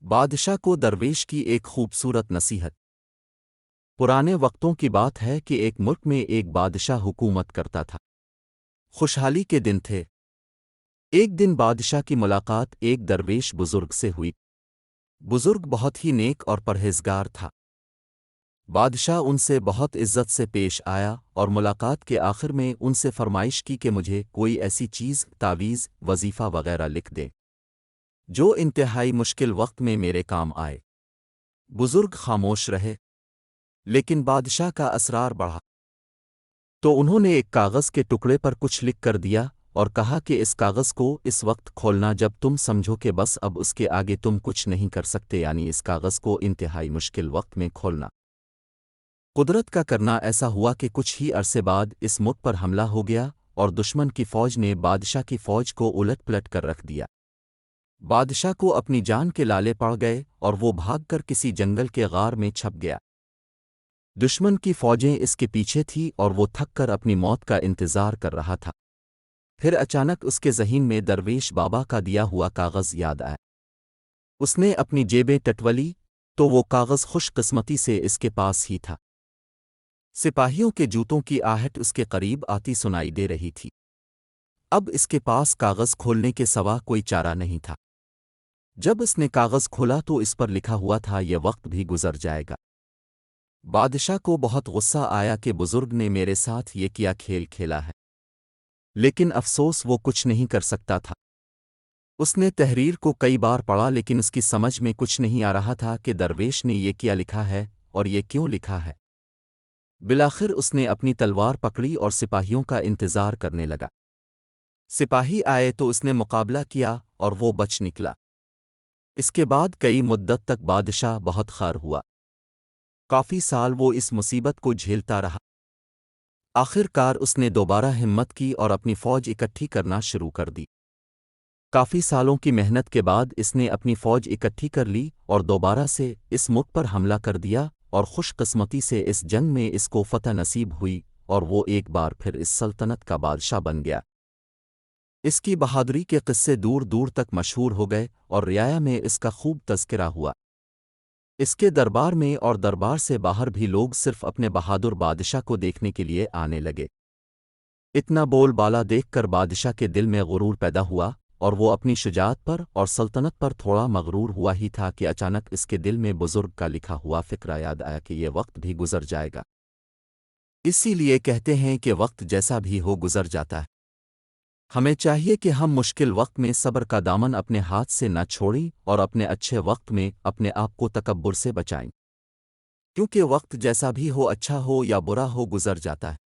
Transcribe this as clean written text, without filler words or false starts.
بادشاہ کو درویش کی ایک خوبصورت نصیحت۔ پرانے وقتوں کی بات ہے کہ ایک ملک میں ایک بادشاہ حکومت کرتا تھا۔ خوشحالی کے دن تھے۔ ایک دن بادشاہ کی ملاقات ایک درویش بزرگ سے ہوئی۔ بزرگ بہت ہی نیک اور پرہیزگار تھا۔ بادشاہ ان سے بہت عزت سے پیش آیا اور ملاقات کے آخر میں ان سے فرمائش کی کہ مجھے کوئی ایسی چیز، تعویذ، وظیفہ وغیرہ لکھ دے جو انتہائی مشکل وقت میں میرے کام آئے۔ بزرگ خاموش رہے، لیکن بادشاہ کا اسرار بڑھا، تو انہوں نے ایک کاغذ کے ٹکڑے پر کچھ لکھ کر دیا اور کہا کہ اس کاغذ کو اس وقت کھولنا جب تم سمجھو کہ بس اب اس کے آگے تم کچھ نہیں کر سکتے، یعنی اس کاغذ کو انتہائی مشکل وقت میں کھولنا۔ قدرت کا کرنا ایسا ہوا کہ کچھ ہی عرصے بعد اس ملک پر حملہ ہو گیا اور دشمن کی فوج نے بادشاہ کی فوج کو الٹ پلٹ کر رکھ دیا۔ بادشاہ کو اپنی جان کے لالے پڑ گئے اور وہ بھاگ کر کسی جنگل کے غار میں چھپ گیا۔ دشمن کی فوجیں اس کے پیچھے تھی اور وہ تھک کر اپنی موت کا انتظار کر رہا تھا۔ پھر اچانک اس کے ذہن میں درویش بابا کا دیا ہوا کاغذ یاد آیا۔ اس نے اپنی جیبیں ٹٹولی تو وہ کاغذ خوش قسمتی سے اس کے پاس ہی تھا۔ سپاہیوں کے جوتوں کی آہٹ اس کے قریب آتی سنائی دے رہی تھی۔ اب اس کے پاس کاغذ کھولنے کے سوا کوئی چارہ نہیں تھا۔ جب اس نے کاغذ کھولا تو اس پر لکھا ہوا تھا، یہ وقت بھی گزر جائے گا۔ بادشاہ کو بہت غصہ آیا کہ بزرگ نے میرے ساتھ یہ کیا کھیل کھیلا ہے، لیکن افسوس وہ کچھ نہیں کر سکتا تھا۔ اس نے تحریر کو کئی بار پڑھا لیکن اس کی سمجھ میں کچھ نہیں آ رہا تھا کہ درویش نے یہ کیا لکھا ہے اور یہ کیوں لکھا ہے۔ بالآخر اس نے اپنی تلوار پکڑی اور سپاہیوں کا انتظار کرنے لگا۔ سپاہی آئے تو اس نے مقابلہ کیا اور وہ بچ نکلا۔ اس کے بعد کئی مدت تک بادشاہ بہت خوار ہوا۔ کافی سال وہ اس مصیبت کو جھیلتا رہا۔ آخر کار اس نے دوبارہ ہمت کی اور اپنی فوج اکٹھی کرنا شروع کر دی۔ کافی سالوں کی محنت کے بعد اس نے اپنی فوج اکٹھی کر لی اور دوبارہ سے اس ملک پر حملہ کر دیا اور خوش قسمتی سے اس جنگ میں اس کو فتح نصیب ہوئی اور وہ ایک بار پھر اس سلطنت کا بادشاہ بن گیا۔ اس کی بہادری کے قصے دور دور تک مشہور ہو گئے اور رعایا میں اس کا خوب تذکرہ ہوا۔ اس کے دربار میں اور دربار سے باہر بھی لوگ صرف اپنے بہادر بادشاہ کو دیکھنے کے لیے آنے لگے۔ اتنا بول بالا دیکھ کر بادشاہ کے دل میں غرور پیدا ہوا اور وہ اپنی شجاعت پر اور سلطنت پر تھوڑا مغرور ہوا ہی تھا کہ اچانک اس کے دل میں بزرگ کا لکھا ہوا فقرہ یاد آیا کہ یہ وقت بھی گزر جائے گا۔ اسی لیے کہتے ہیں کہ وقت جیسا بھی ہو گزر جاتا ہے۔ ہمیں چاہیے کہ ہم مشکل وقت میں صبر کا دامن اپنے ہاتھ سے نہ چھوڑیں اور اپنے اچھے وقت میں اپنے آپ کو تکبر سے بچائیں، کیونکہ وقت جیسا بھی ہو، اچھا ہو یا برا ہو، گزر جاتا ہے۔